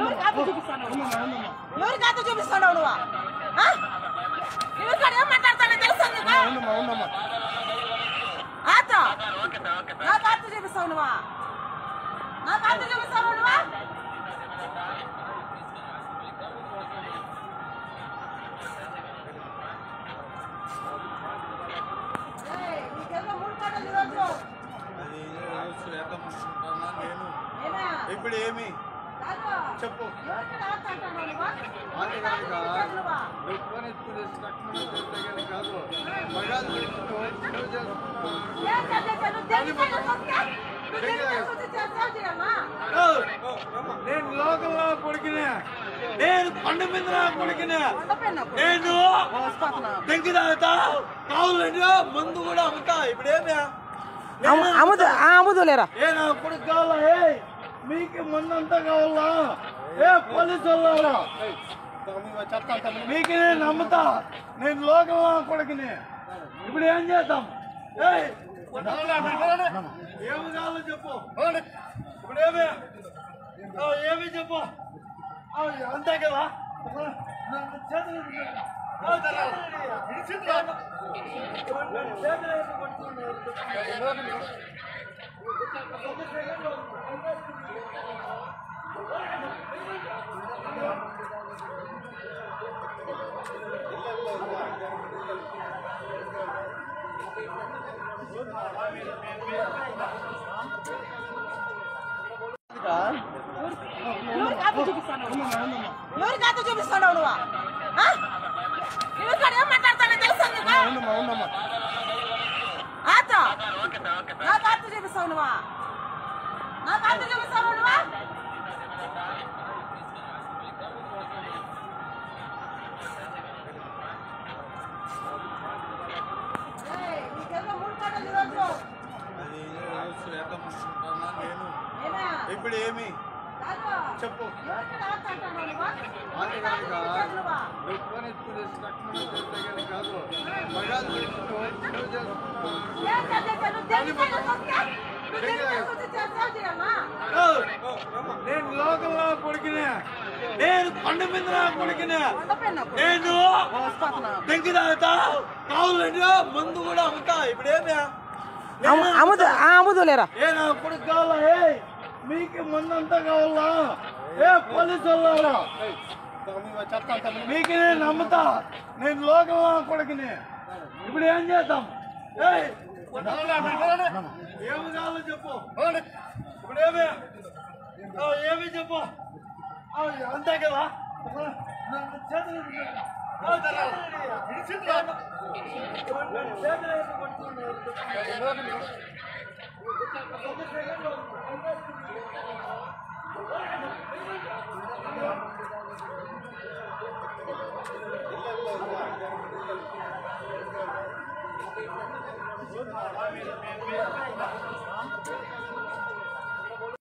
ఎవరి ఖాతా చూపిస్తున్నావు నువ్వు? ఎవరి కాడ ఏం మాట్లాడతానో తెలుసా నీకు? నా ఖాతా చూపిస్తావు నువ్వు? నా ఖాతా చూపిస్తావు నువ్వు? ఇప్పుడు ఏమి చెప్పు నేను లోకల్లో కొడుకునే, నేను కొండ మీద కొడుకునే, నేను దగ్గర తాగుతా, కావాలంటే మందు కూడా అమ్ముతా. ఇప్పుడు ఏమి అమ్ముదులేరా? ఏ నా కొడుకు కావాలా? మీకు మందు అంతా కావాలా? ఏ పోలీసు వాళ్ళారా? మీకు నేను నమ్ముతా, నేను లోకల్లో కొడుకునే. ఇప్పుడు ఏం చేద్దాం? ఏమి కావాలో చెప్పు. ఇప్పుడు ఏమి చెప్పు. అంతే కదా? ఎవరి ఖాతా చూపిస్తున్నావు నువ్వు? ఎవరి కాడ ఏం మాట్లాడతానో తెలుసా నీకు? నా ఖాతా చూపిస్తావు నువ్వు? నా ఖాతా చూపిస్తావు నువ్వు? ఇప్పుడు ఏమి చెప్పు. నేను లోకల్లో కొడుకునే, నేను కొండ మీద కొడుకునే, నేను దగ్గర తాగుతా, కావాలంటే మందు కూడా అమ్ముతా. ఇప్పుడు ఏమి అమ్ముదులేరా? ఏ నా కొడుకు కావాలా? మీకు మందు అంతా కావాలా? ఏ పోలీసు వాళ్ళారా? మీకు నేను నమ్ముతా, నేను లోకల్లో కొడుకునే. ఇప్పుడు ఏం చేద్దాం? ఏమి కావాలో చెప్పు. ఇప్పుడు ఏమి చెప్పు. అంతే కదా?